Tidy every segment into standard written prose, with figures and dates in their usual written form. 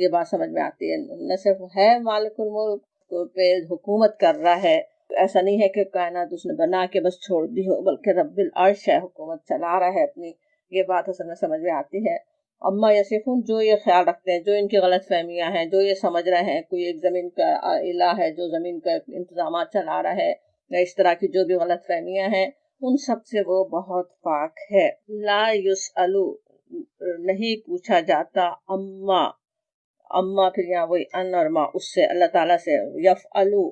یہ بات سمجھ میں آتی ہے. نہ صرف ہے مالک الملک پہ حکومت کر رہا ہے، ایسا نہیں ہے کہ کائنات اس نے بنا کے بس چھوڑ دی ہو، بلکہ رب العرش ہے، حکومت چلا رہا ہے اپنی. یہ بات اصل میں سمجھ میں آتی ہے. اما یصفون، جو یہ خیال رکھتے ہیں، جو ان کی غلط فہمیاں ہیں، جو یہ سمجھ رہے ہیں کوئی ایک زمین کا الہ ہے جو زمین کا انتظامات چلا رہا ہے، یا اس طرح کی جو بھی غلط فہمیاں ہیں، ان سب سے وہ بہت پاک ہے. لا یسألو، نہیں پوچھا جاتا، اما پھر یہاں وہی ان اور ما، اس سے، اللہ تعالیٰ سے. یفعلو،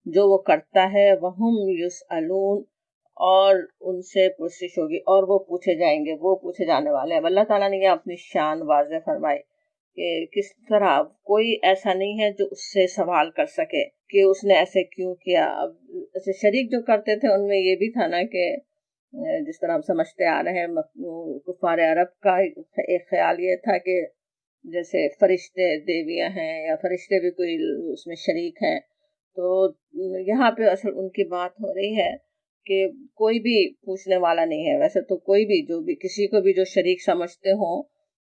جو وہ کرتا ہے، وہم یسألون، اور ان سے پرسش ہوگی، اور وہ پوچھے جائیں گے، وہ پوچھے جانے والے ہیں. اللہ تعالیٰ نے یہ اپنی شان واضح فرمائی کہ کس طرح کوئی ایسا نہیں ہے جو اس سے سوال کر سکے کہ اس نے ایسے کیوں کیا. اب ایسے شریک جو کرتے تھے ان میں یہ بھی تھا نا کہ جس طرح ہم سمجھتے آ رہے ہیں، کفار عرب کا ایک خیال یہ تھا کہ جیسے فرشتے دیویاں ہیں یا فرشتے بھی کوئی اس میں شریک ہیں. تو یہاں پہ اصل ان کی بات ہو رہی ہے کہ کوئی بھی پوچھنے والا نہیں ہے. ویسے تو کوئی بھی جو بھی کسی کو بھی جو شریک سمجھتے ہوں،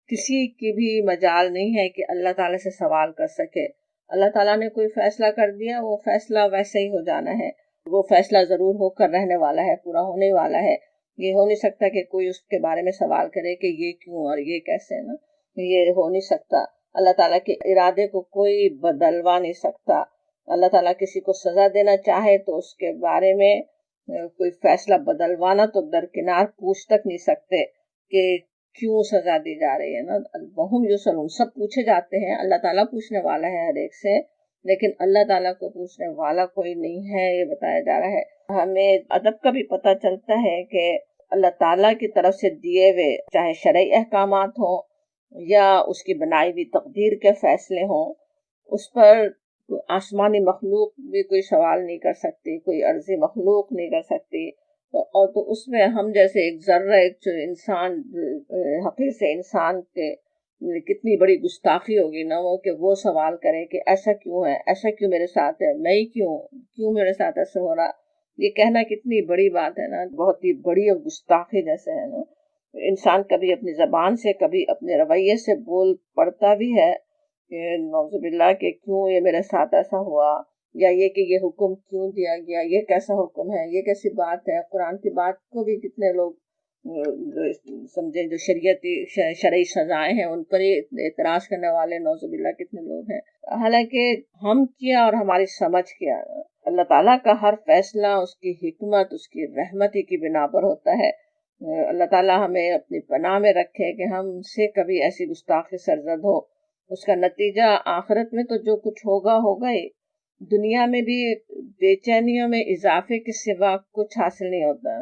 کسی کی بھی مجال نہیں ہے کہ اللہ تعالیٰ سے سوال کر سکے. اللہ تعالیٰ نے کوئی فیصلہ کر دیا، وہ فیصلہ ویسے ہی ہو جانا ہے، وہ فیصلہ ضرور ہو کر رہنے والا ہے، پورا ہونے والا ہے. یہ ہو نہیں سکتا کہ کوئی اس کے بارے میں سوال کرے کہ یہ کیوں اور یہ کیسے، نا، یہ ہو نہیں سکتا. اللہ تعالیٰ کے ارادے کو کوئی بدلوا نہیں سکتا. اللہ تعالیٰ کسی کو سزا دینا چاہے تو اس کے بارے میں کوئی فیصلہ بدلوانا تو درکنار پوچھ تک نہیں سکتے کہ کیوں سزا دی جا رہی ہے، نا. وہم یسألون، سب پوچھے جاتے ہیں، اللہ تعالیٰ پوچھنے والا ہے ہر ایک سے، لیکن اللہ تعالیٰ کو پوچھنے والا کوئی نہیں ہے، یہ بتایا جا رہا ہے. ہمیں ادب کا بھی پتہ چلتا ہے کہ اللہ تعالیٰ کی طرف سے دیے ہوئے چاہے شرعی احکامات ہوں یا اس کی بنائی ہوئی تقدیر کے فیصلے ہوں، اس پر آسمانی مخلوق بھی کوئی سوال نہیں کر سکتی، کوئی ارضی مخلوق نہیں کر سکتی. اور تو اس میں ہم جیسے ایک ذرہ، ایک جو انسان، حقیر سے انسان کے کتنی بڑی گستاخی ہوگی نا وہ، کہ وہ سوال کرے کہ ایسا کیوں ہے، ایسا کیوں میرے ساتھ ہے، میں ہی کیوں میرے ساتھ ایسا ہو رہا. یہ کہنا کتنی بڑی بات ہے نا، بہت ہی بڑی اور گستاخی جیسے ہے نا. انسان کبھی اپنی زبان سے، کبھی اپنے رویے سے بول پڑتا بھی ہے کہ نعوذ باللہ کہ کیوں یہ میرے ساتھ ایسا ہوا، یا یہ کہ یہ حکم کیوں دیا گیا، یہ کیسا حکم ہے، یہ کیسی بات ہے. قرآن کی بات کو بھی کتنے لوگ سمجھیں، جو شرعی سزائیں ہیں ان پر ہی اعتراض کرنے والے نعوذ باللہ کتنے لوگ ہیں. حالانکہ ہم کیا اور ہماری سمجھ کیا، اللہ تعالیٰ کا ہر فیصلہ اس کی حکمت، اس کی رحمت ہی کی بنا پر ہوتا ہے. اللہ تعالیٰ ہمیں اپنی پناہ میں رکھے کہ ہم سے کبھی ایسی گستاخی سرزد ہو. اس کا نتیجہ آخرت میں تو جو کچھ ہوگا ہوگا ہی، دنیا میں بھی بے چینیوں میں اضافے کے سوا کچھ حاصل نہیں ہوتا،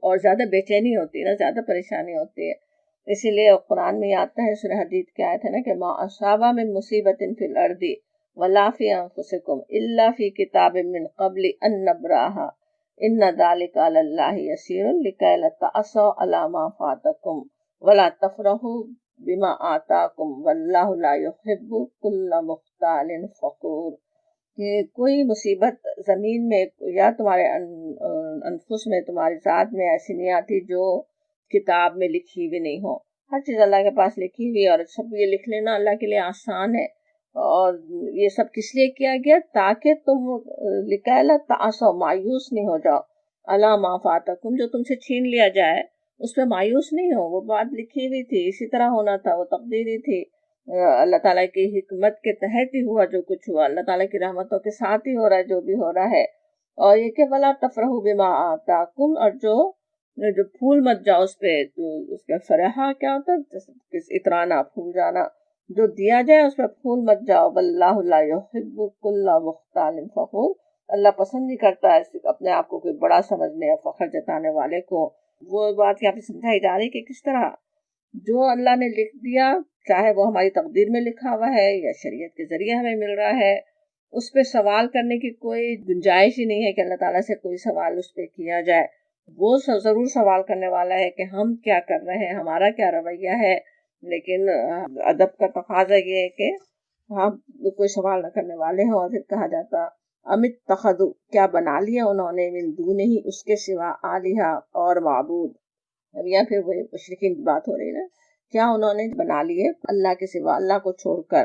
اور زیادہ بے چینی ہوتی ہے نا، زیادہ پریشانی ہوتی ہے. اسی لیے قرآن میں آتا ہے، سورہ حدید کی آیت ہے نا کہ ما اصاب من مصیبت فی الارض ولا فی انفسکم الا فی کتاب من قبل ان نبرأها ان ذلک علی اللہ یسیر لکی لا تأسوا علی ما فاتکم ولا تفرحوا بما آتاکم واللہ لا یحب کل مختال فخور. کہ کوئی مصیبت زمین میں یا تمہارے انفس میں، تمہاری ذات میں ایسی نہیں آتی جو کتاب میں لکھی ہوئی نہیں ہو. ہر چیز اللہ کے پاس لکھی ہوئی، اور سب یہ لکھ لینا اللہ کے لیے آسان ہے. اور یہ سب کس لیے کیا گیا؟ تاکہ تم لکیٰ لا تأسوا، مایوس نہیں ہو جاؤ، علی ما فاتکم، جو تم سے چھین لیا جائے اس پہ مایوس نہیں ہو. وہ بات لکھی ہوئی تھی، اسی طرح ہونا تھا، وہ تقدیری تھی. اللہ تعالیٰ کی حکمت کے تحت ہی ہوا جو کچھ ہوا، اللہ تعالیٰ کی رحمتوں کے ساتھ ہی ہو رہا ہے جو بھی ہو رہا ہے. اور یہ کہ وَلَا تَفْرَحُوا بِمَا آتَاكُمْ، اور جو پھول مت جاؤ اس پہ. اس کا فرحہ کیا ہوتا ہے؟ اترانا، پھول جانا. جو دیا جائے اس پہ پھول مت جاؤ. وَاللَّهُ لَا يُحِبُّ كُلَّ مُخْتَالٍ فَخُورٍ، اللہ پسند نہیں کرتا ہے اپنے آپ کو کوئی بڑا سمجھنے یا فخر جتانے والے کو. وہ بات یہاں پہ سمجھائی جا رہی کہ کس طرح جو اللہ نے لکھ دیا، چاہے وہ ہماری تقدیر میں لکھا ہوا ہے یا شریعت کے ذریعے ہمیں مل رہا ہے، اس پہ سوال کرنے کی کوئی گنجائش ہی نہیں ہے کہ اللہ تعالیٰ سے کوئی سوال اس پہ کیا جائے. وہ ضرور سوال کرنے والا ہے کہ ہم کیا کر رہے ہیں، ہمارا کیا رویہ ہے. لیکن ادب کا تقاضا یہ ہے کہ ہم کوئی سوال نہ کرنے والے ہوں. اور پھر کہا جاتا امت تخذو، کیا بنا لیا انہوں نے، من دون ہی، اس کے سوا، آلہہ، اور معبود. اب یا پھر وہ مشرکین کی بات ہو رہی نا، کیا انہوں نے بنا لیے اللہ کے سوا، اللہ کو چھوڑ کر،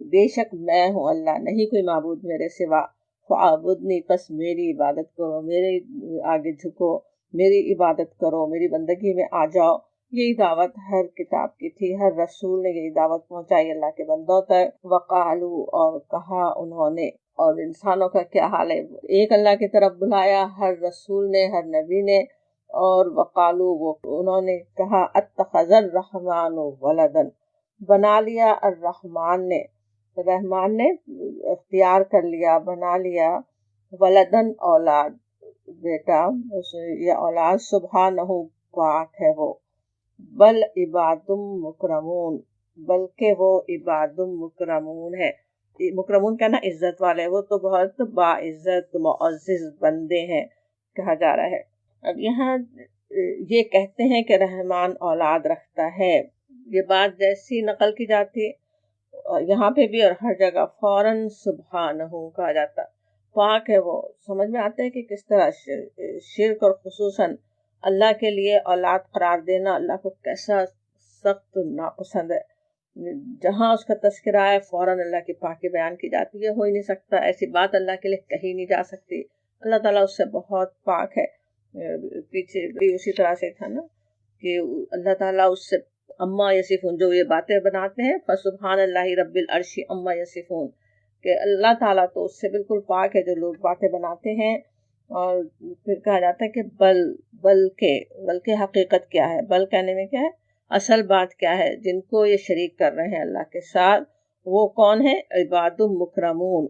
بے شک میں ہوں اللہ، نہیں کوئی معبود میرے سوا، فاعبدنی پس میری عبادت کرو، میرے آگے جھکو، میری عبادت کرو، میری بندگی میں آ جاؤ۔ یہی دعوت ہر کتاب کی تھی، ہر رسول نے یہی دعوت پہنچائی اللہ کے بندوں تک۔ وقالو اور کہا انہوں نے، اور انسانوں کا کیا حال ہے، ایک اللہ کی طرف بلایا ہر رسول نے، ہر نبی نے، اور وقالو وہ انہوں نے کہا اتخذ الرحمن ولدن، بنا لیا الرحمن نے، رحمان نے اختیار کر لیا، بنا لیا، ولدن اولاد، بیٹا یا اولاد، سبحانہ پاک ہے وہ، بل عباد مکرمون، بلکہ وہ عباد مکرمون ہے، مکرمون کہنا عزت والے، وہ تو بہت باعزت معزز بندے ہیں کہا جا رہا ہے۔ اب یہاں یہ کہتے ہیں کہ رحمان اولاد رکھتا ہے، یہ بات جیسی نقل کی جاتی یہاں پہ بھی اور ہر جگہ فوراً سبحانہ کہا جاتا، پاک ہے وہ۔ سمجھ میں آتا ہے کہ کس طرح شرک اور خصوصاً اللہ کے لیے اولاد قرار دینا اللہ کو کیسا سخت ناپسند ہے۔ جہاں اس کا تذکرہ ہے فوراً اللہ کی پاکی بیان کی جاتی ہے، ہو ہی نہیں سکتا، ایسی بات اللہ کے لیے کہی نہیں جا سکتی، اللہ تعالیٰ اس سے بہت پاک ہے۔ پیچھے بھی اسی طرح سے تھا نا کہ اللہ تعالیٰ اس سے اما یصفون، جو یہ باتیں بناتے ہیں، فسبحان اللہ رب العرش اما یصفون، کہ اللہ تعالیٰ تو اس سے بالکل پاک ہے جو لوگ باتیں بناتے ہیں۔ اور پھر کہا جاتا ہے کہ بلکہ حقیقت کیا ہے، بل کہنے میں کیا ہے، اصل بات کیا ہے، جن کو یہ شریک کر رہے ہیں اللہ کے ساتھ وہ کون ہے، عباد مکرمون،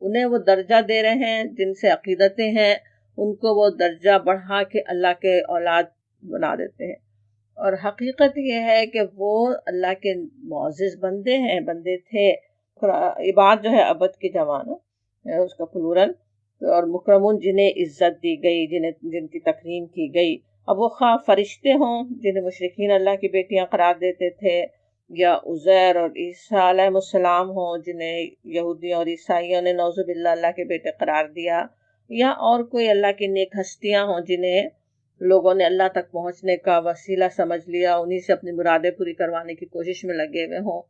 انہیں وہ درجہ دے رہے ہیں جن سے عقیدتیں ہیں، ان کو وہ درجہ بڑھا کے اللہ کے اولاد بنا دیتے ہیں۔ اور حقیقت یہ ہے کہ وہ اللہ کے معزز بندے ہیں، بندے تھے۔ عباد جو ہے عبد کی جمع ہے، اس کا پلورل، اور مکرمون جنہیں عزت دی گئی، جن کی تکریم کی گئی۔ اب وہ خواہ فرشتے ہوں جنہیں مشرکین اللہ کی بیٹیاں قرار دیتے تھے، یا عزیر اور عیسیٰ علیہ السلام ہوں جنہیں یہودیوں اور عیسائیوں نے نعوذ باللہ اللہ کے بیٹے قرار دیا، یا اور کوئی اللہ کی نیک ہستیاں ہوں جنہیں لوگوں نے اللہ تک پہنچنے کا وسیلہ سمجھ لیا، انہی سے اپنی مرادیں پوری کروانے کی کوشش میں لگے ہوئے ہوں۔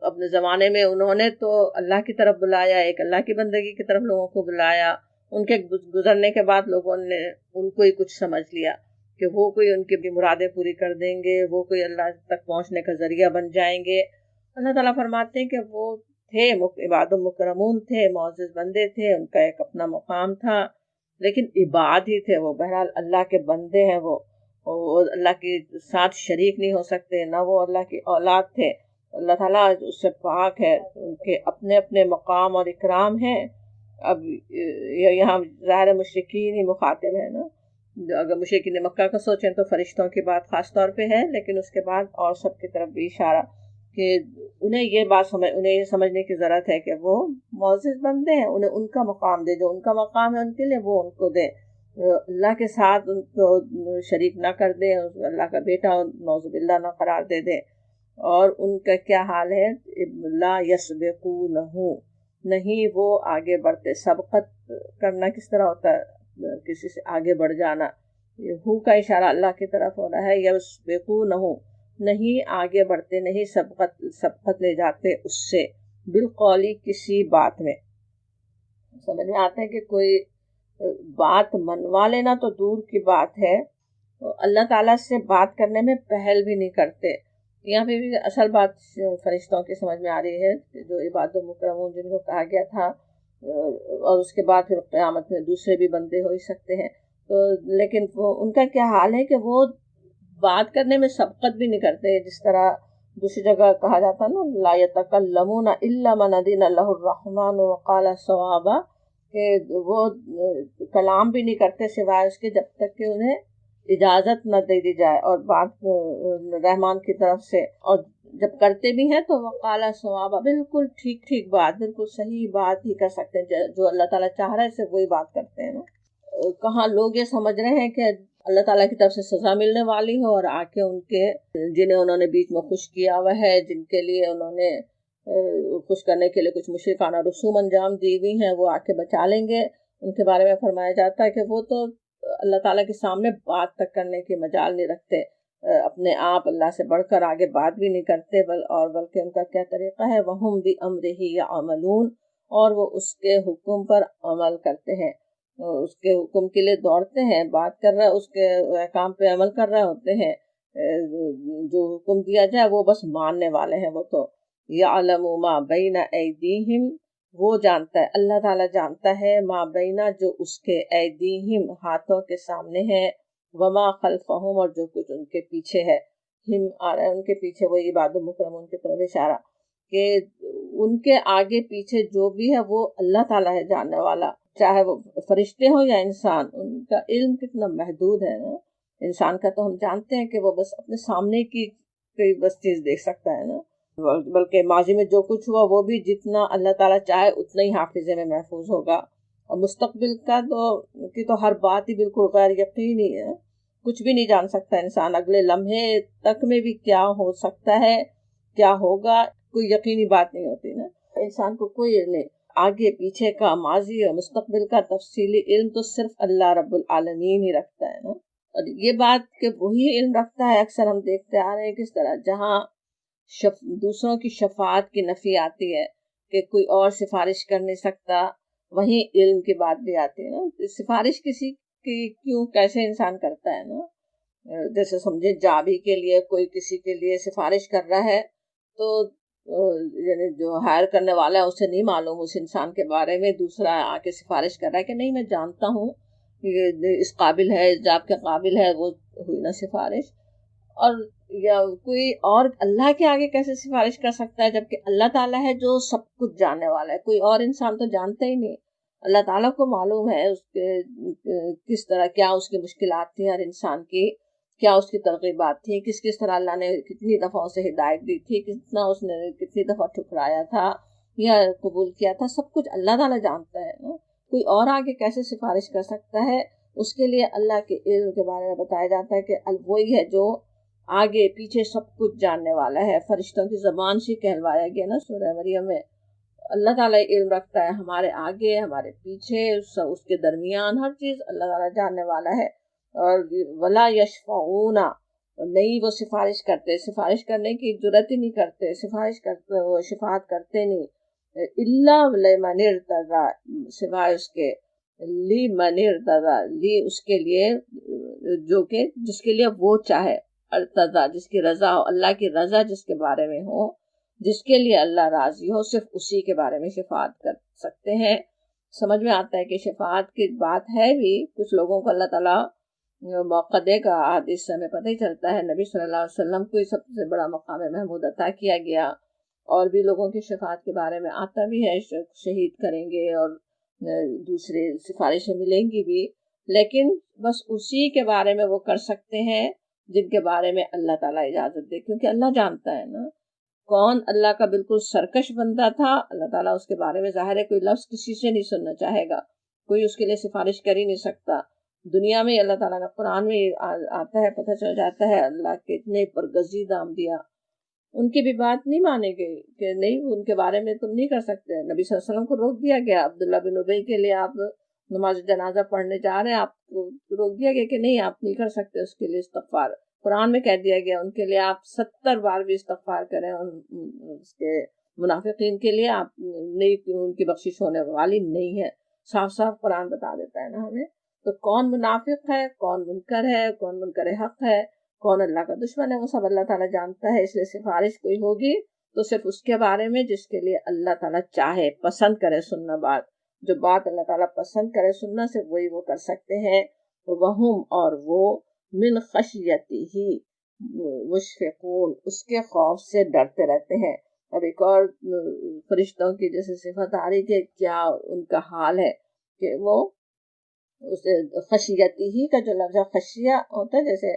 اپنے زمانے میں انہوں نے تو اللہ کی طرف بلایا، ایک اللہ کی بندگی کی طرف لوگوں کو بلایا، ان کے گزرنے کے بعد لوگوں نے ان کو ہی کچھ سمجھ لیا کہ وہ کوئی ان کی مرادیں پوری کر دیں گے، وہ کوئی اللہ تک پہنچنے کا ذریعہ بن جائیں گے۔ اللہ تعالیٰ فرماتے ہیں کہ وہ تھے عباد مکرمون، تھے معزز بندے تھے، ان کا ایک اپنا مقام تھا، لیکن عباد ہی تھے وہ، بہرحال اللہ کے بندے ہیں وہ اللہ کے ساتھ شریک نہیں ہو سکتے، نہ وہ اللہ کی اولاد تھے۔ اللہ تعالیٰ اس سے پاک ہے، ان کے اپنے اپنے مقام اور اکرام ہیں۔ اب یہاں ظاہر مشرکین ہی مخاطب ہے نا، اگر مشرکین مکہ کا سوچیں تو فرشتوں کی بات خاص طور پہ ہے، لیکن اس کے بعد اور سب کی طرف بھی اشارہ کہ انہیں یہ سمجھنے کی ضرورت ہے کہ وہ معزز بندے ہیں، انہیں ان کا مقام دے، جو ان کا مقام ہے ان کے لیے وہ ان کو دے، اللہ کے ساتھ ان کو شریک نہ کر دے، اللہ کا بیٹا نعوذ باللہ نہ قرار دے دے۔ اور ان کا کیا حال ہے، لا یسبقونہ، نہیں وہ آگے بڑھتے۔ سبقت کرنا کس طرح ہوتا ہے، کسی سے آگے بڑھ جانا، ہو کا اشارہ اللہ کی طرف ہو رہا ہے، یسبقونہ نہیں آگے بڑھتے، نہیں سبقت لے جاتے اس سے، بالقولی کسی بات میں۔ سمجھ میں آتا ہے کہ کوئی بات منوا لینا تو دور کی بات ہے، اللہ تعالیٰ سے بات کرنے میں پہل بھی نہیں کرتے۔ یہاں پہ بھی اصل بات فرشتوں کی سمجھ میں آ رہی ہے، جو عباد مکرمون جن کو کہا گیا تھا، اور اس کے بعد پھر قیامت میں دوسرے بھی بندے ہو ہی سکتے ہیں، تو لیکن ان کا کیا حال ہے کہ وہ بات کرنے میں سبقت بھی نہیں کرتے، جس طرح دوسری جگہ کہا جاتا نا لا یتکلمون الا من اذن له الرحمن وقال صوابا، کہ وہ کلام بھی نہیں کرتے سوائے اس کے جب تک کہ انہیں اجازت نہ دے دی جائے اور بات رحمان کی طرف سے، اور جب کرتے بھی ہیں تو وقال صوابا، بالکل ٹھیک بات، بالکل صحیح بات ہی کر سکتے ہیں، جو اللہ تعالیٰ چاہ رہا ہے سے وہی بات کرتے ہیں نا۔ کہاں لوگ یہ سمجھ رہے ہیں کہ اللہ تعالیٰ کی طرف سے سزا ملنے والی ہو، اور آ کے ان کے جنہیں انہوں نے بیچ میں خوش کیا ہوا ہے، جن کے لیے انہوں نے خوش کرنے کے لیے کچھ مشرکانہ رسوم انجام دی ہوئی ہیں، وہ آ کے بچا لیں گے۔ ان کے بارے میں فرمایا جاتا ہے کہ وہ تو اللہ تعالیٰ کے سامنے بات تک کرنے کی مجال نہیں رکھتے، اپنے آپ اللہ سے بڑھ کر آگے بات بھی نہیں کرتے، بلکہ ان کا کیا طریقہ ہے، وَهُمْ بِأَمْرِهِ يَعْمَلُونَ، اور وہ اس کے حکم پر عمل کرتے ہیں، اس کے حکم کے لیے دوڑتے ہیں، بات کر رہا ہے اس کے احکام پہ عمل کر رہے ہوتے ہیں، جو حکم دیا جائے وہ بس ماننے والے ہیں۔ وہ تو یعلم ما بین ایدیہم، وہ جانتا ہے، اللہ تعالیٰ جانتا ہے، ما بینا جو اس کے، ایدیہم ہاتھوں کے سامنے ہے، وما خلفہم اور جو کچھ ان کے پیچھے ہے، ہم آ رہا ہے ان کے پیچھے، وہ عباد المکرمون کی طرف اشارہ، کہ ان کے آگے پیچھے جو بھی ہے وہ اللہ تعالیٰ ہے جاننے والا، چاہے وہ فرشتے ہوں یا انسان، ان کا علم کتنا محدود ہے نا۔ انسان کا تو ہم جانتے ہیں کہ وہ بس اپنے سامنے کی کوئی بس چیز دیکھ سکتا ہے نا، بلکہ ماضی میں جو کچھ ہوا وہ بھی جتنا اللہ تعالیٰ چاہے اتنا ہی حافظے میں محفوظ ہوگا، اور مستقبل کا تو ہر بات ہی بالکل غیر یقینی ہے، کچھ بھی نہیں جان سکتا انسان، اگلے لمحے تک میں بھی کیا ہو سکتا ہے، کیا ہوگا، کوئی یقینی بات نہیں ہوتی نا، انسان کو کوئی علم نہیں، آگے پیچھے کا، ماضی اور مستقبل کا تفصیلی علم تو صرف اللہ رب العالمین ہی رکھتا ہے نا۔ اور یہ بات کہ وہی علم رکھتا ہے، اکثر ہم دیکھتے آ رہے ہیں کس طرح جہاں دوسروں کی شفاعت کی نفی آتی ہے کہ کوئی اور سفارش کر نہیں سکتا، وہیں علم کی بات بھی آتی ہے نا، سفارش کسی کی کیوں کیسے انسان کرتا ہے نا، جیسے سمجھے جابی کے لیے کوئی کسی کے لیے سفارش کر رہا ہے تو یعنی جو ہائر کرنے والا ہے اسے نہیں معلوم اس انسان کے بارے میں، دوسرا آ کے سفارش کر رہا ہے کہ نہیں میں جانتا ہوں یہ اس قابل ہے، اس جاب کے قابل ہے، وہ ہوئی نا سفارش۔ اور یا کوئی اور اللہ کے آگے کیسے سفارش کر سکتا ہے جبکہ اللہ تعالیٰ ہے جو سب کچھ جاننے والا ہے، کوئی اور انسان تو جانتا ہی نہیں، اللہ تعالیٰ کو معلوم ہے اس کے کس طرح، کیا اس کی مشکلات تھی ہر انسان کی، کیا اس کی ترغیبات تھی، کس طرح اللہ نے کتنی دفعہ اسے ہدایت دی تھی، اس نے کتنی دفعہ ٹھکرایا تھا یا قبول کیا تھا، سب کچھ اللہ تعالیٰ جانتا ہے نا، کوئی اور آگے کیسے سفارش کر سکتا ہے؟ اس کے لیے اللہ کے علم کے بارے میں بتایا جاتا ہے کہ وہی ہے جو آگے پیچھے سب کچھ جاننے والا ہے، فرشتوں کی زبان سے کہلوایا گیا نا سورہ مریم میں، اللہ تعالیٰ علم رکھتا ہے ہمارے آگے، ہمارے پیچھے، اس کے درمیان، ہر چیز اللہ تعالیٰ جاننے والا ہے۔ اور ولا یشفعون، نہیں وہ سفارش کرتے، سفارش کرنے کی جرات ہی نہیں کرتے، سفارش کرتے، وہ شفاعت کرتے نہیں، الا لمن ارتضی، سوائے اس کے، لمن ارتضی، لی اس کے لیے جو کہ جس کے لیے وہ چاہے، ارتضی جس کی رضا ہو، اللہ کی رضا جس کے بارے میں ہو، جس کے لیے اللہ راضی ہو، صرف اسی کے بارے میں شفاعت کر سکتے ہیں۔ سمجھ میں آتا ہے کہ شفاعت کی بات ہے بھی، کچھ لوگوں کو اللہ تعالیٰ موقع دے گا، حدیث سے ہمیں پتہ ہی چلتا ہے نبی صلی اللہ علیہ وسلم کو سب سے بڑا مقام محمود عطا کیا گیا، اور بھی لوگوں کی شفاعت کے بارے میں آتا بھی ہے، شہید کریں گے اور دوسرے سفارشیں ملیں گی بھی، لیکن بس اسی کے بارے میں وہ کر سکتے ہیں جن کے بارے میں اللہ تعالیٰ اجازت دے، کیونکہ اللہ جانتا ہے نا کون اللہ کا بالکل سرکش بندہ تھا، اللہ تعالیٰ اس کے بارے میں ظاہر ہے کوئی لفظ کسی سے نہیں سننا چاہے گا، کوئی اس کے لیے سفارش کر ہی نہیں سکتا۔ دنیا میں اللہ تعالیٰ نے قرآن میں آتا ہے، پتہ چل جاتا ہے اللہ کے اتنے برگزیدہ انبیاء، ان کی بھی بات نہیں مانے گئی کہ نہیں ان کے بارے میں تم نہیں کر سکتے، نبی صلی اللہ علیہ وسلم کو روک دیا گیا، عبداللہ بن ابی کے لیے آپ نماز جنازہ پڑھنے جا رہے ہیں، آپ کو روک دیا گیا کہ نہیں آپ نہیں کر سکتے اس کے لیے استغفار، قرآن میں کہہ دیا گیا ان کے لیے آپ 70 بار بھی استغفار کریں، اس کے منافقین کے لیے آپ نہیں، ان کی بخشش ہونے والی نہیں ہے، صاف صاف قرآن بتا دیتا ہے نا ہمیں۔ تو کون منافق ہے، کون منکر ہے، کون منکر حق ہے، کون اللہ کا دشمن ہے، وہ سب اللہ تعالیٰ جانتا ہے، اس لیے سفارش کوئی ہوگی تو صرف اس کے بارے میں جس کے لیے اللہ تعالیٰ چاہے، پسند کرے سننا بات، جو بات اللہ تعالیٰ پسند کرے سننا صرف وہی وہ کر سکتے ہیں۔ وہم اور وہ من خشیتی ہی مشفقون، اس کے خوف سے ڈرتے رہتے ہیں۔ اب ایک اور فرشتوں کی جیسے صفت آ رہی کہ کیا ان کا حال ہے کہ وہ اس خشیتی ہی کا جو لفظ خشیہ ہوتا ہے، جیسے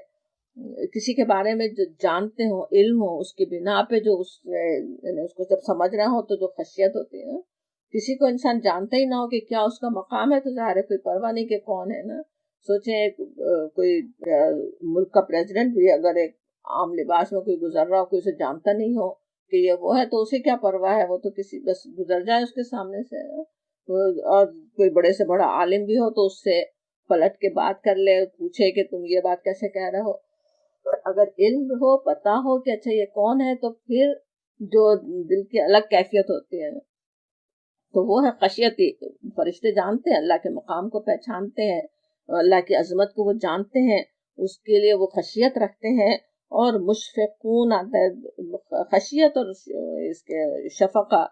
کسی کے بارے میں جو جانتے ہو، علم ہو، اس کی بنا پہ جو اس کو جب سمجھ رہا ہو تو جو خشیت ہوتی ہے، کسی کو انسان جانتا ہی نہ ہو کہ کیا اس کا مقام ہے تو ظاہر ہے کوئی پرواہ نہیں کہ کون ہے نا۔ سوچیں کوئی ملک کا پریزیڈنٹ بھی اگر ایک عام لباس میں کوئی گزر رہا ہو، کوئی اسے جانتا نہیں ہو کہ یہ وہ ہے تو اسے کیا پرواہ ہے، وہ تو کسی بس گزر جائے اس کے سامنے سے، اور کوئی بڑے سے بڑا عالم بھی ہو تو اس سے پلٹ کے بات کر لے، پوچھے کہ تم یہ بات کیسے کہہ رہے ہو، اگر علم ہو، پتا ہو کہ اچھا یہ کون ہے، تو پھر جو دل کی الگ کیفیت ہوتی ہے نا، تو وہ ہے خشیت. فرشتے جانتے ہیں اللہ کے مقام کو، پہچانتے ہیں اللہ کی عظمت کو، وہ جانتے ہیں، اس کے لیے وہ خشیت رکھتے ہیں. اور مشفقون آتا ہے، خشیت اور اس کے شفقہ،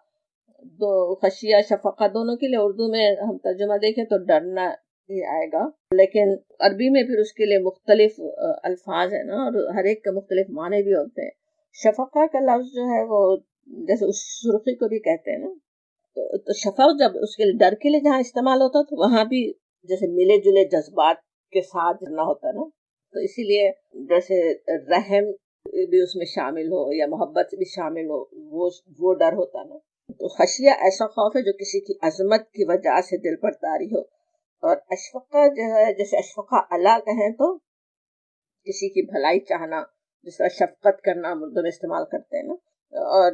دو خشیہ شفقہ دونوں کے لیے اردو میں ہم ترجمہ دیکھیں تو ڈرنا ہی آئے گا، لیکن عربی میں پھر اس کے لیے مختلف الفاظ ہیں نا، اور ہر ایک کے مختلف معنی بھی ہوتے ہیں. شفقہ کا لفظ جو ہے وہ جیسے اس سرخی کو بھی کہتے ہیں نا، تو شفق جب اس کے لیے ڈر کے لیے جہاں استعمال ہوتا تو وہاں بھی جیسے ملے جلے جذبات کے ساتھ نہ ہوتا نا، تو اسی لیے جیسے رحم بھی اس میں شامل ہو یا محبت بھی شامل ہو، وہ ڈر ہوتا نا. تو خشیہ ایسا خوف ہے جو کسی کی عظمت کی وجہ سے دل پر طاری ہو. اور اشفقہ جو ہے، جیسے اشفقہ اللہ کہیں تو کسی کی بھلائی چاہنا، جس طرح شفقت کرنا اردو میں استعمال کرتے ہیں نا. اور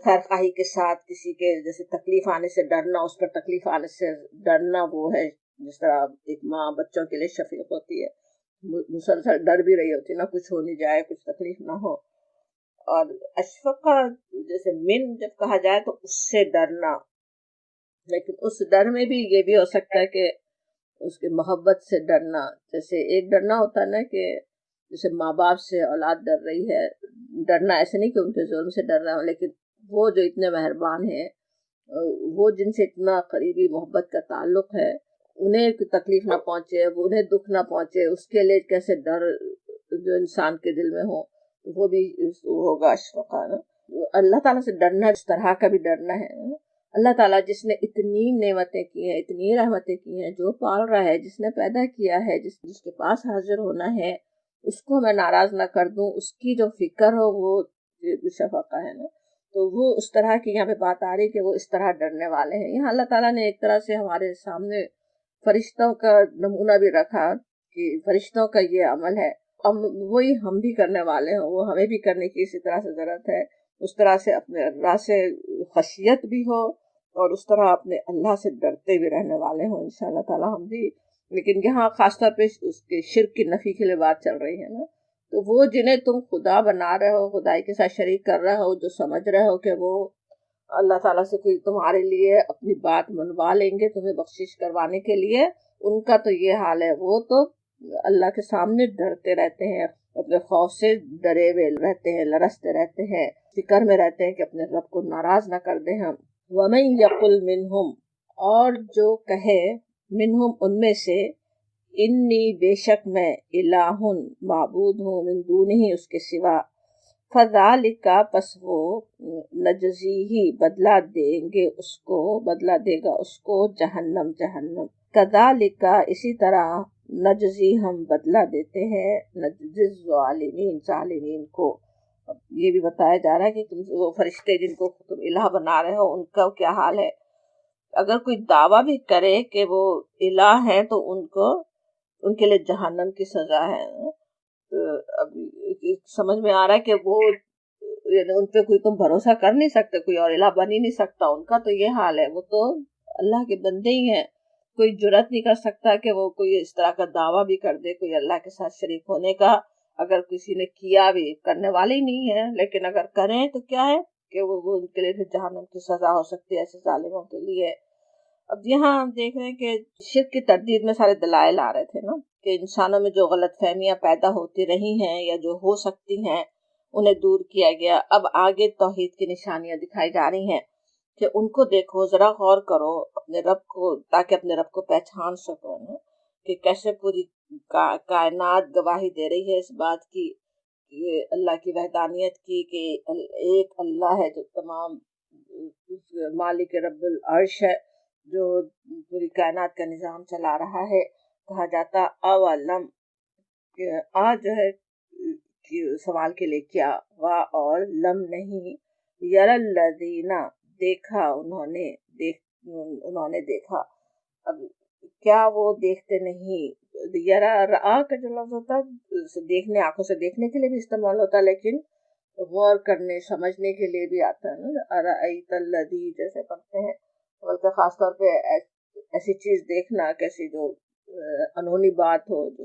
خیر خواہی کے ساتھ کسی کے جیسے تکلیف آنے سے ڈرنا، اس پر تکلیف آنے سے ڈرنا، وہ ہے جس طرح ایک ماں بچوں کے لیے شفیق ہوتی ہے، مسلسل ڈر بھی رہی ہوتی نا کچھ ہو نہیں جائے، کچھ تکلیف نہ ہو. اور اشفقہ جیسے من جب کہا جائے تو اس سے ڈرنا، لیکن اس ڈر میں بھی یہ بھی ہو سکتا ہے کہ اس کے محبت سے ڈرنا. جیسے ایک ڈرنا ہوتا ہے نا کہ جیسے ماں باپ سے اولاد ڈر رہی ہے، ڈرنا ایسے نہیں کہ ان کے ظلم سے ڈر رہا ہو، لیکن وہ جو اتنے مہربان ہیں، وہ جن سے اتنا قریبی محبت کا تعلق ہے، انہیں تکلیف نہ پہنچے، انہیں دکھ نہ پہنچے، اس کے لیے کیسے ڈر جو انسان کے دل میں ہو، وہ بھی ہوگا اشفقہ نا. اللہ تعالیٰ سے ڈرنا اس طرح کا بھی ڈرنا ہے. اللہ تعالیٰ جس نے اتنی نعمتیں کی ہیں، اتنی رحمتیں کی ہیں، جو پال رہا ہے، جس نے پیدا کیا ہے، جس کے پاس حاضر ہونا ہے، اس کو میں ناراض نہ کر دوں، اس کی جو فکر ہو، وہ شفقہ ہے نا. تو وہ اس طرح کی یہاں پہ بات آ رہی کہ وہ اس طرح ڈرنے والے ہیں. یہاں اللہ تعالیٰ نے ایک طرح سے ہمارے سامنے فرشتوں کا نمونہ بھی رکھا کہ فرشتوں کا یہ عمل ہے، وہی ہم بھی کرنے والے ہیں، وہ ہمیں بھی کرنے کی اسی طرح سے ضرورت ہے. اس طرح سے اپنے اللہ سے خشیت بھی ہو، اور اس طرح اپنے اللہ سے ڈرتے بھی رہنے والے ہوں انشاءاللہ تعالیٰ ہم بھی. لیکن یہاں خاص طور پہ اس کے شرک کی نفی کے لیے بات چل رہی ہے نا. تو وہ جنہیں تم خدا بنا رہے ہو، خدائی کے ساتھ شریک کر رہے ہو، جو سمجھ رہے ہو کہ وہ اللہ تعالیٰ سے کوئی تمہارے لیے اپنی بات منوا لیں گے تمہیں بخشش کروانے کے لیے، ان کا تو یہ حال ہے، وہ تو اللہ کے سامنے ڈرتے رہتے ہیں، اپنے خوف سے ڈرے ہوئے رہتے ہیں، لرزتے رہتے ہیں، فکر میں رہتے ہیں کہ اپنے رب کو ناراض نہ کر دیں ہم. وَمَن يَقُلْ مِنْهُمْ، اور جو کہے منہم ان میں سے، انی بے شک میں الہ معبود ہوں، من دونہ اس کے سوا، فذالک پس وہ نجزیہ بدلہ دیں گے اس کو، بدلہ دے گا اس کو جہنم، جہنم. کذالک اسی طرح نجزی ہم بدلہ دیتے ہیں، نجزی الظالمین ظالمین کو. اب یہ بھی بتایا جا رہا ہے کہ تم وہ فرشتے جن کو تم الہ بنا رہے ہو ان کا کیا حال ہے. اگر کوئی دعویٰ بھی کرے کہ وہ الہ ہیں تو ان کے لیے جہنم کی سزا ہے. اب سمجھ میں آ رہا ہے کہ وہ ان پہ کوئی تم بھروسہ کر نہیں سکتے، کوئی اور الہ بن ہی نہیں سکتا، ان کا تو یہ حال ہے. وہ تو اللہ کے بندے ہی ہیں، کوئی جرات نہیں کر سکتا کہ وہ کوئی اس طرح کا دعویٰ بھی کر دے کوئی اللہ کے ساتھ شریک ہونے کا. اگر کسی نے کیا بھی، کرنے والے ہی نہیں ہیں، لیکن اگر کریں تو کیا ہے کہ وہ ان کے لیے پھر جہنم کی سزا ہو سکتی ہے ایسے ظالموں کے لیے. اب یہاں ہم دیکھ رہے ہیں کہ شرک کی تردید میں سارے دلائل آ رہے تھے نا، کہ انسانوں میں جو غلط فہمیاں پیدا ہوتی رہی ہیں یا جو ہو سکتی ہیں انہیں دور کیا گیا. اب آگے توحید کی نشانیاں دکھائی جا رہی ہیں کہ ان کو دیکھو، ذرا غور کرو اپنے رب کو، تاکہ اپنے رب کو پہچان سکو نا، کہ کیسے پوری کائنات گواہی دے رہی ہے اس بات کی، اللہ کی وحدانیت کی، کہ ایک اللہ ہے جو تمام مالک رب العرش ہے، جو پوری کائنات کا نظام چلا رہا ہے. کہا جاتا اولم، آ جو ہے سوال کے لیے کیا، وا اور لم نہیں، یر الذین دیکھا انہوں نے دیکھا. اب کیا وہ دیکھتے نہیں؟ یرا رآ کا جو لفظ ہوتا ہے دیکھنے، آنکھوں سے دیکھنے کے لیے بھی استعمال ہوتا ہے، لیکن غور کرنے سمجھنے کے لیے بھی آتا ہے نا. ارأیت الذی جیسے پڑھتے ہیں، بلکہ خاص طور پہ ایسی چیز دیکھنا کیسی جو انہونی بات ہو، جو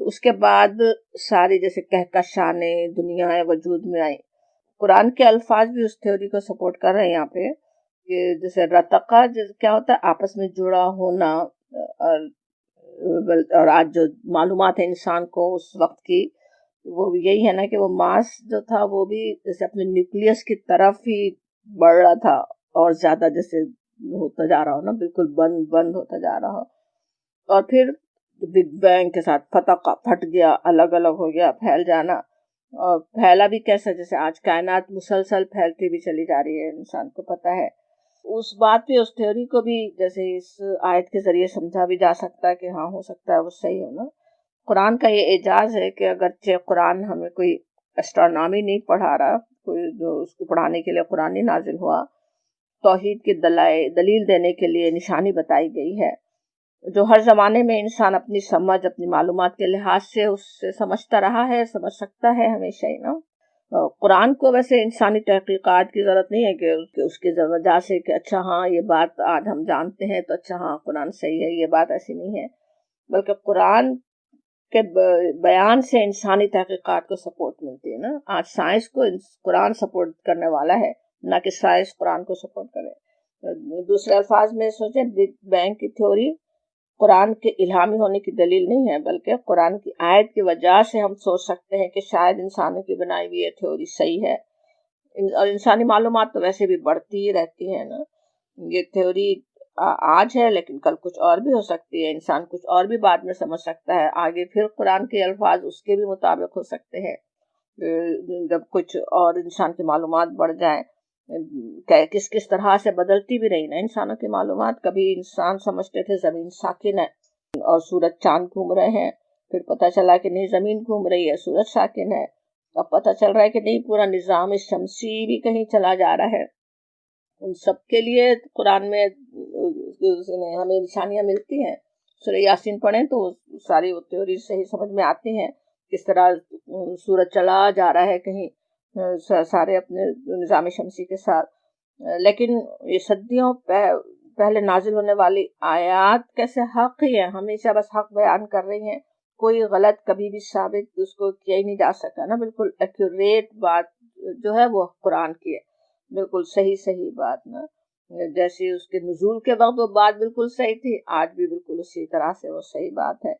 تو اس کے بعد ساری جیسے کہکشانیں دنیا وجود میں آئی. قرآن کے الفاظ بھی اس تھیوری کو سپورٹ کر رہے ہیں یہاں پہ کہ جیسے رتقا کیا ہوتا ہے آپس میں جڑا ہونا. اور آج جو معلومات ہے انسان کو اس وقت کی وہ یہی ہے نا کہ وہ ماس جو تھا وہ بھی جیسے اپنے نیوکلیس کی طرف ہی بڑھ رہا تھا اور زیادہ جیسے ہوتا جا رہا ہو نا بالکل بند بند ہوتا جا رہا ہو. اور پھر بگ بینگ کے ساتھ فتح پھٹ گیا الگ الگ ہو گیا پھیل جانا. اور پھیلا بھی کیسا جیسے آج کائنات مسلسل پھیلتی بھی چلی جا رہی ہے انسان کو پتہ ہے. اس بات پہ اس تھیوری کو بھی جیسے اس آیت کے ذریعے سمجھا بھی جا سکتا ہے کہ ہاں ہو سکتا ہے وہ صحیح ہو نا. قرآن کا یہ اعجاز ہے کہ اگرچہ قرآن ہمیں کوئی اسٹرونامی نہیں پڑھا رہا, کوئی جو اس کو پڑھانے کے لیے قرآن نہیں نازل ہوا, توحید کی دلیل دینے کے لیے نشانی بتائی گئی ہے جو ہر زمانے میں انسان اپنی سمجھ اپنی معلومات کے لحاظ سے اس سے سمجھتا رہا ہے, سمجھ سکتا ہے ہمیشہ ہی نا. قرآن کو ویسے انسانی تحقیقات کی ضرورت نہیں ہے کہ اس کی وجہ سے کہ اچھا ہاں یہ بات آج ہم جانتے ہیں تو اچھا ہاں قرآن صحیح ہے, یہ بات ایسی نہیں ہے. بلکہ قرآن کے بیان سے انسانی تحقیقات کو سپورٹ ملتی ہے نا. آج سائنس کو قرآن سپورٹ کرنے والا ہے نہ کہ سائنس قرآن کو سپورٹ کرے. دوسرے الفاظ میں سوچیں بگ بینگ کی تھیوری قرآن کے الہامی ہونے کی دلیل نہیں ہے بلکہ قرآن کی آیت کی وجہ سے ہم سوچ سکتے ہیں کہ شاید انسانوں کی بنائی ہوئی یہ تھیوری صحیح ہے. اور انسانی معلومات تو ویسے بھی بڑھتی ہی رہتی ہے نا. یہ تھیوری آج ہے لیکن کل کچھ اور بھی ہو سکتی ہے, انسان کچھ اور بھی بعد میں سمجھ سکتا ہے, آگے پھر قرآن کے الفاظ اس کے بھی مطابق ہو سکتے ہیں جب کچھ اور انسان کی معلومات بڑھ جائیں. کس طرح سے بدلتی بھی رہی نا انسانوں کی معلومات. کبھی انسان سمجھتے تھے زمین ساکن ہے اور سورج چاند گھوم رہے ہیں, پھر پتہ چلا کہ نہیں زمین گھوم رہی ہے سورج ساکن ہے. اب پتہ چل رہا ہے کہ نہیں پورا نظام شمسی بھی کہیں چلا جا رہا ہے. ان سب کے لیے قرآن میں ہمیں نشانیاں ملتی ہیں. سورہ یاسین پڑھیں تو ساری تھیوری صحیح سمجھ میں آتی ہیں, کس طرح سورج چلا جا رہا ہے کہیں سارے اپنے نظام شمسی کے ساتھ. لیکن یہ صدیوں پہلے نازل ہونے والی آیات کیسے حق ہی ہیں, ہمیشہ بس حق بیان کر رہی ہیں, کوئی غلط کبھی بھی ثابت اس کو کیا ہی نہیں جا سکا نا. بالکل ایکوریٹ بات جو ہے وہ قرآن کی ہے, بالکل صحیح بات نا. جیسے اس کے نزول کے وقت وہ بات بالکل صحیح تھی, آج بھی بالکل اسی طرح سے وہ صحیح بات ہے.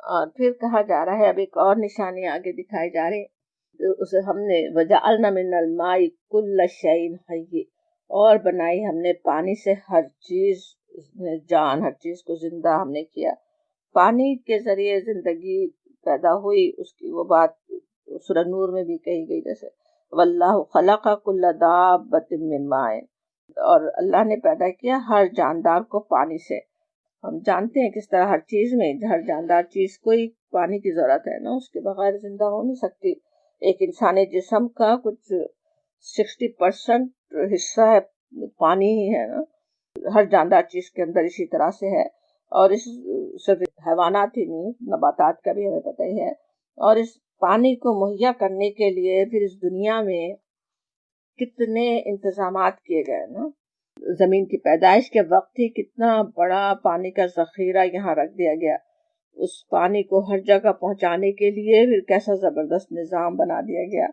اور پھر کہا جا رہا ہے اب ایک اور نشانی آگے دکھائی جا رہی, اسے ہم نے وجعلنا من الماء کل شیء حی, اور بنائی ہم نے پانی سے ہر چیز جان, ہر چیز کو زندہ ہم نے کیا. پانی کے ذریعے زندگی پیدا ہوئی, اس کی وہ بات سورہ نور میں بھی کہی گئی جیسے واللہ خلق کل دابۃ من ماء, اور اللہ نے پیدا کیا ہر جاندار کو پانی سے. ہم جانتے ہیں کس طرح ہر چیز میں ہر جاندار چیز کو ہی پانی کی ضرورت ہے نا, اس کے بغیر زندہ ہو نہیں سکتی. ایک انسانی جسم کا کچھ 60% حصہ ہے پانی ہی ہے نا, ہر جاندار چیز کے اندر اسی طرح سے ہے. اور اس صرف حیوانات ہی نہیں نباتات کا بھی ہمیں پتہ ہی ہے. اور اس پانی کو مہیا کرنے کے لیے پھر اس دنیا میں کتنے انتظامات کیے گئے نا. زمین کی پیدائش کے وقت ہی کتنا بڑا پانی کا ذخیرہ یہاں رکھ دیا گیا, اس پانی کو ہر جگہ پہنچانے کے لیے پھر کیسا زبردست نظام بنا دیا گیا.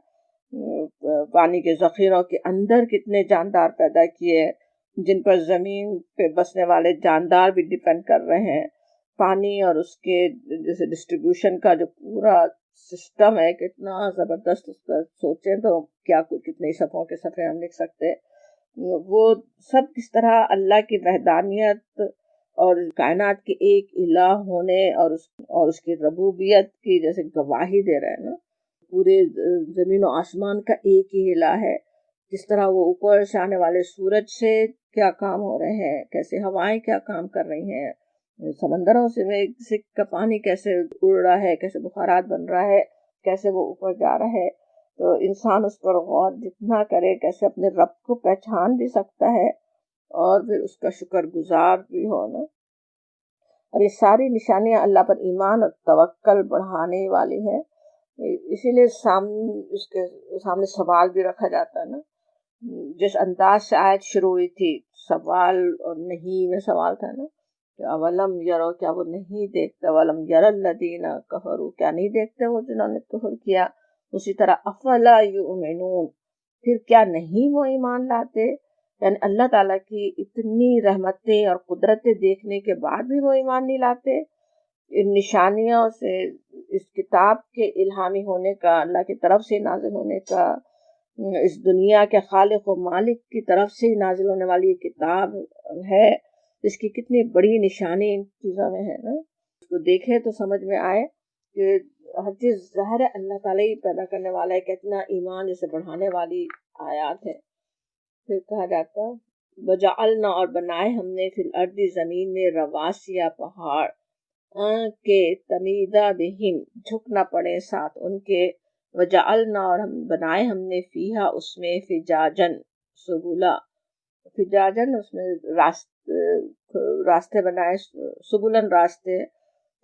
پانی کے ذخیروں کے اندر کتنے جاندار پیدا کیے جن پر زمین پہ بسنے والے جاندار بھی ڈیپینڈ کر رہے ہیں. پانی اور اس کے جیسے ڈسٹریبیوشن کا جو پورا سسٹم ہے کتنا زبردست, اس کا سوچیں تو کیا کتنے صفحوں کے صفحے ہم لکھ سکتے. وہ سب کس طرح اللہ کی وحدانیت اور کائنات کے ایک الہ ہونے اور اس کی ربوبیت کی جیسے گواہی دے رہے ہیں نا. پورے زمین و آسمان کا ایک ہی الہ ہے. جس طرح وہ اوپر سے آنے والے سورج سے کیا کام ہو رہے ہیں, کیسے ہوائیں کیا کام کر رہی ہیں, سمندروں سے کا پانی کیسے اڑ رہا ہے, کیسے بخارات بن رہا ہے, کیسے وہ اوپر جا رہا ہے. تو انسان اس پر غور جتنا کرے کیسے اپنے رب کو پہچان بھی سکتا ہے اور پھر اس کا شکر گزار بھی ہونا. اور یہ ساری نشانیاں اللہ پر ایمان اور توکل بڑھانے والی ہیں. اسی لیے اس کے سامنے سوال بھی رکھا جاتا ہے نا. جس انداز سے آیت شروع ہوئی تھی سوال اور نہیں میں سوال تھا نا, کہ اولم یرو، کیا وہ نہیں دیکھتے، ولم یر الذین کفروا، کیا نہیں دیکھتے وہ جنہوں نے کفر کیا. اسی طرح افلا یؤمنون، پھر کیا نہیں وہ ایمان لاتے. یعنی اللہ تعالیٰ کی اتنی رحمتیں اور قدرتیں دیکھنے کے بعد بھی وہ ایمان نہیں لاتے. ان نشانیوں سے، اس کتاب کے الہامی ہونے کا، اللہ کی طرف سے نازل ہونے کا، اس دنیا کے خالق و مالک کی طرف سے نازل ہونے والی یہ کتاب ہے، اس کی کتنی بڑی نشانی ان چیزوں میں ہے نا. اس کو دیکھیں تو سمجھ میں آئے کہ ہر چیز ظاہر ہے اللہ تعالیٰ ہی پیدا کرنے والا ہے. کتنا ایمان اسے بڑھانے والی آیات ہے. پھر کہا جاتا وجعلنا، اور بنائے ہم نے فی الارض زمین میں رواسیا پہاڑ کے تمیدہ بہم جھک نہ پڑے ساتھ ان کے. وجعلنا، اور ہم بنائے ہم نے فیہا اس میں فجاجن سبولا، فجاجن اس میں راستے بنائے، سبولن راستے.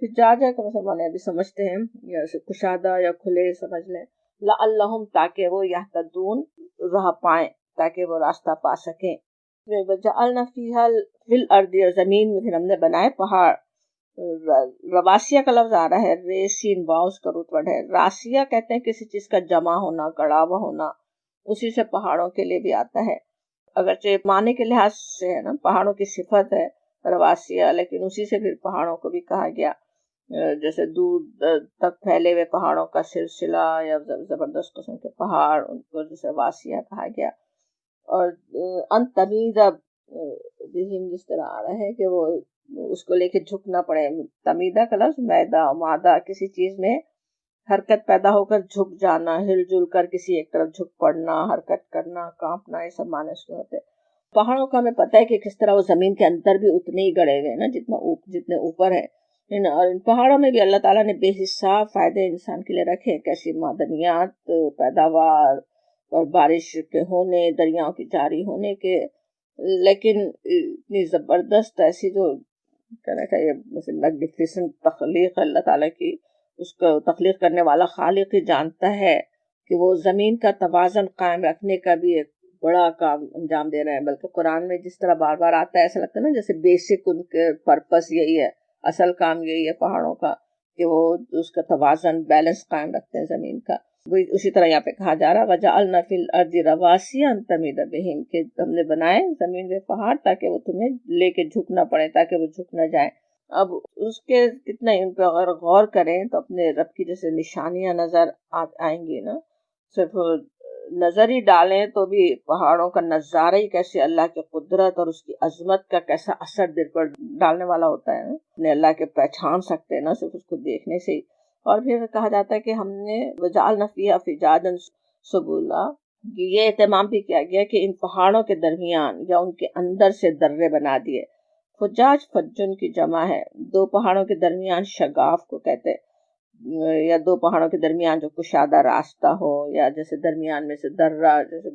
فجاجہ کا مسلمان ابھی سمجھتے ہیں یا کشادہ یا کھلے سمجھ لیں. لعلہم، تاکہ وہ یہتدون راہ پائیں، تاکہ وہ راستہ پا سکیں. وجعلنا فیہا فی الارض، اور زمین میں پھر ہم نے بنائے پہاڑ. رواسیہ کا لفظ آ رہا ہے، ریسین واؤس کا روٹ ورڈ ہے. راسیہ کہتے ہیں کسی چیز کا جمع ہونا، گڑا ہوا ہونا، اسی سے پہاڑوں کے لیے بھی آتا ہے. اگرچہ معنی کے لحاظ سے ہے نا پہاڑوں کی صفت ہے رواسیہ، لیکن اسی سے پھر پہاڑوں کو بھی کہا گیا. جیسے دور تک پھیلے ہوئے پہاڑوں کا سلسلہ یا زبردست قسم کے پہاڑ، ان کو جیسے رواسیہ کہا گیا. اور ان تمیدہ بہم جس طرح آ رہا ہے کہ وہ اس کو لے کے جھکنا پڑے. تمیدہ کا لفظ میدہ مادہ، کسی چیز میں حرکت پیدا ہو کر جھک جانا، ہل جل کر کسی ایک طرف جھک پڑنا، حرکت کرنا، کانپنا، یہ سب معنی اس میں ہوتے. پہاڑوں کا ہمیں پتہ ہے کہ کس طرح وہ زمین کے اندر بھی اتنے ہی گڑے ہوئے نا جتنے اوپر ہے. اور ان پہاڑوں میں بھی اللہ تعالیٰ نے بے حساب فائدے انسان کے لیے رکھے، کیسی معدنیات، پیداوار اور بارش کے ہونے، دریاؤں کی جاری ہونے کے. لیکن اتنی زبردست ایسی جو کہنا چاہیے میگنیفیسنٹ تخلیق اللہ تعالیٰ کی، اس کو تخلیق کرنے والا خالق ہی جانتا ہے کہ وہ زمین کا توازن قائم رکھنے کا بھی ایک بڑا کام انجام دے رہے ہیں. بلکہ قرآن میں جس طرح بار بار آتا ہے ایسا لگتا ہے نا جیسے بیسک ان کے پرپس یہی ہے، اصل کام یہی ہے پہاڑوں کا کہ وہ اس کا توازن، بیلنس قائم رکھتے ہیں زمین کا. اسی طرح یہاں پہ کہا جا رہا وجعلنا فی الارض رواسیا ان تمید بہم، کہ ہم نے بنائے زمین میں پہاڑ تاکہ وہ تمہیں لے کے جھک نہ پڑے، تاکہ وہ جھک نہ جائیں. اب اس کے کتنا ان پہ اگر غور کریں تو اپنے رب کی جیسے نشانیاں نظر آئیں گی نا. صرف نظر ہی ڈالیں تو بھی پہاڑوں کا نظارہ ہی کیسے اللہ کی قدرت اور اس کی عظمت کا کیسا اثر دل پر ڈالنے والا ہوتا ہے. اپنے اللہ کے پہچان سکتے ہیں نا صرف اس کو دیکھنے سے ہی. اور پھر کہا جاتا ہے کہ ہم نے وجعلنا فیہا فجاجا سبلا، یہ اہتمام بھی کیا گیا کہ ان پہاڑوں کے درمیان یا ان کے اندر سے درے بنا دیے. فجاج فجن کی جمع ہے. دو پہاڑوں کے درمیان شگاف کو کہتے ہیں، یا دو پہاڑوں کے درمیان جو کشادہ راستہ ہو، یا جیسے درمیان میں سے درہ جیسے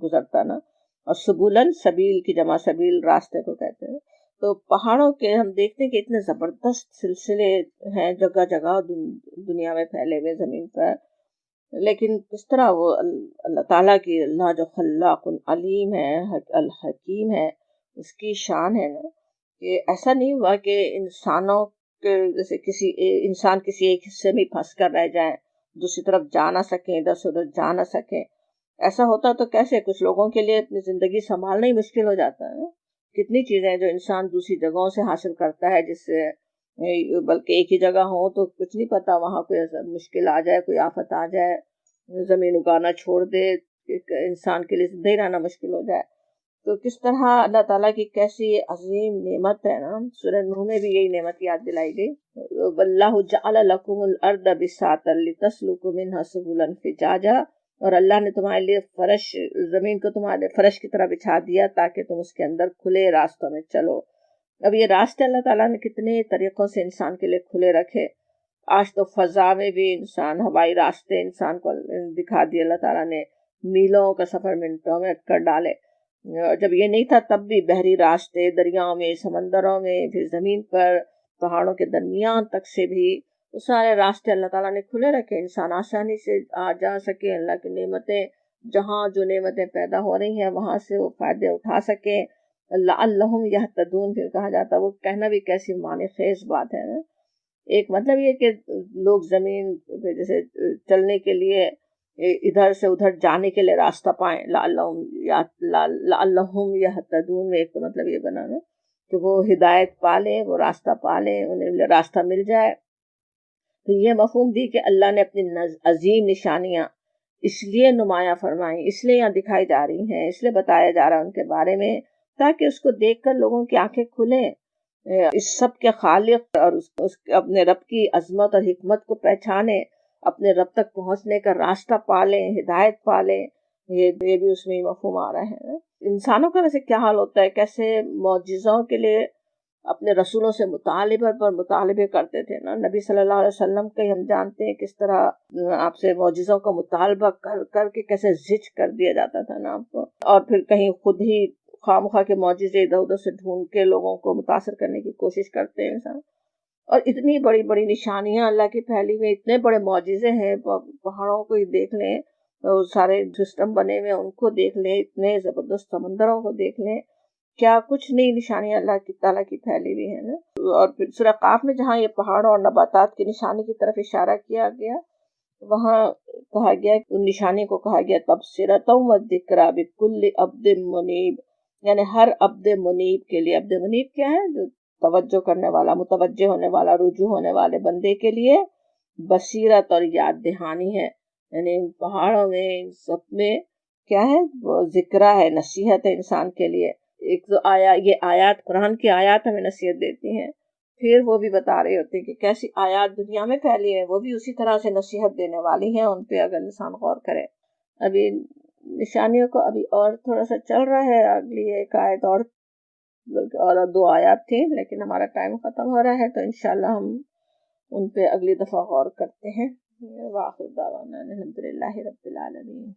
گزرتا نا. اور سبولن سبیل کی جمع سبیل راستے کو کہتے ہیں. تو پہاڑوں کے ہم دیکھتے ہیں کہ اتنے زبردست سلسلے ہیں جگہ جگہ دنیا میں پھیلے ہوئے زمین پر. لیکن کس طرح وہ اللہ تعالیٰ کی، اللہ جو خلاق علیم ہے، الحکیم ہے، اس کی شان ہے نا کہ ایسا نہیں ہوا کہ انسانوں کے جیسے کسی انسان کسی ایک حصے میں پھنس کر رہ جائیں، دوسری طرف جا نہ سکیں، ادھر سے ادھر جا نہ سکیں. ایسا ہوتا تو کیسے کچھ لوگوں کے لیے اپنی زندگی سنبھالنا ہی مشکل ہو جاتا ہے. کتنی چیزیں جو انسان دوسری جگہوں سے حاصل کرتا ہے، جس سے بلکہ ایک ہی جگہ ہو تو کچھ نہیں پتا وہاں کوئی مشکل آ جائے، کوئی آفت آ جائے، زمین اگانا چھوڑ دے، انسان کے لیے زندہ رہنا مشکل ہو جائے. تو کس طرح اللہ تعالیٰ کی کیسی عظیم نعمت ہے نا. سورہ نوح میں بھی یہی نعمت یاد دلائی گئی. واللہ جعل لکم الارض بساطا لتسلکوا منہا سبلا فجاجا، اور اللہ نے تمہارے لیے فرش، زمین کو تمہارے فرش کی طرح بچھا دیا تاکہ تم اس کے اندر کھلے راستوں میں چلو. اب یہ راستے اللہ تعالیٰ نے کتنے طریقوں سے انسان کے لیے کھلے رکھے. آج تو فضا میں بھی انسان، ہوائی راستے انسان کو دکھا دیے اللہ تعالیٰ نے، میلوں کا سفر منٹوں میں کر ڈالے. جب یہ نہیں تھا تب بھی بحری راستے، دریاؤں میں، سمندروں میں، پھر زمین پر پہاڑوں کے درمیان تک سے بھی وہ سارے راستے اللہ تعالیٰ نے کھلے رکھے، انسان آسانی سے آ جا سکے. اللہ کی نعمتیں، جہاں جو نعمتیں پیدا ہو رہی ہیں وہاں سے وہ فائدے اٹھا سکیں. لعلہم یہتدون پھر کہا جاتا ہے، وہ کہنا بھی کیسی معنی خیز بات ہے نا۔ ایک مطلب یہ کہ لوگ زمین پہ جیسے چلنے کے لیے ادھر سے ادھر جانے کے لیے راستہ پائیں، لعلہم یہتدون میں ایک تو مطلب یہ بنا نا کہ وہ ہدایت پالیں، وہ راستہ پالیں، انہیں راستہ مل جائے۔ تو یہ مفہوم دی کہ اللہ نے اپنی عظیم نشانیاں اس لیے نمایاں فرمائی، اس لیے یہاں دکھائی جا رہی ہیں، اس لیے بتایا جا رہا ہے ان کے بارے میں، تاکہ اس کو دیکھ کر لوگوں کی آنکھیں کھلیں، اس سب کے خالق اور اپنے رب کی عظمت اور حکمت کو پہچانے، اپنے رب تک پہنچنے کا راستہ پالیں، ہدایت پالیں۔ یہ بھی اس میں مفہوم آ رہا ہے۔ انسانوں کا ویسے کیا حال ہوتا ہے، کیسے معجزوں کے لیے اپنے رسولوں سے مطالبے کرتے تھے نا۔ نبی صلی اللہ علیہ وسلم کے ہم جانتے ہیں کس طرح آپ سے معجزوں کا مطالبہ کر کے کیسے زج کر دیا جاتا تھا نا آپ کو، اور پھر کہیں خود ہی خواہ کے معجزے ادھر ادھر سے ڈھونڈ کے لوگوں کو متاثر کرنے کی کوشش کرتے ہیں انسان۔ اور اتنی بڑی بڑی نشانیاں اللہ کی پھیلی ہوئی، اتنے بڑے معجزے ہیں، پہاڑوں کو ہی دیکھ لیں، سارے سسٹم بنے ہوئے ان کو دیکھ لیں، اتنے زبردست سمندروں کو دیکھ لیں، کیا کچھ نہیں نشانیاں اللہ کی تعالیٰ کی پھیلی ہوئی ہے نا۔ اور پھر سورہ قاف میں جہاں یہ پہاڑوں اور نباتات کی نشانی کی طرف اشارہ کیا گیا، وہاں کہا گیا کہ ان نشانی کو کہا گیا تبصرۃ و ذکریٰ بکل عبد منیب، یعنی ہر عبد منیب کے لیے۔ عبد منیب کیا ہے؟ جو توجہ کرنے والا، متوجہ ہونے والا، رجوع ہونے والے بندے کے لیے بصیرت اور یاد دہانی ہے۔ یعنی ان پہاڑوں میں، ان سب میں کیا ہے؟ وہ ذکرہ ہے، نصیحت ہے انسان کے لیے۔ ایک تو یہ آیات، قرآن کی آیات ہمیں نصیحت دیتی ہیں، پھر وہ بھی بتا رہے ہوتے ہیں کہ کیسی آیات دنیا میں پھیلی ہیں، وہ بھی اسی طرح سے نصیحت دینے والی ہیں ان پہ، اگر انسان غور کرے۔ ابھی نشانیوں کو ابھی اور تھوڑا سا چل رہا ہے، اگلی ایک آیت اور 2 آیات تھیں، لیکن ہمارا ٹائم ختم ہو رہا ہے، تو انشاءاللہ ہم ان پہ اگلی دفعہ غور کرتے ہیں۔ وآخر دعوانا الحمدللہ رب العالمین۔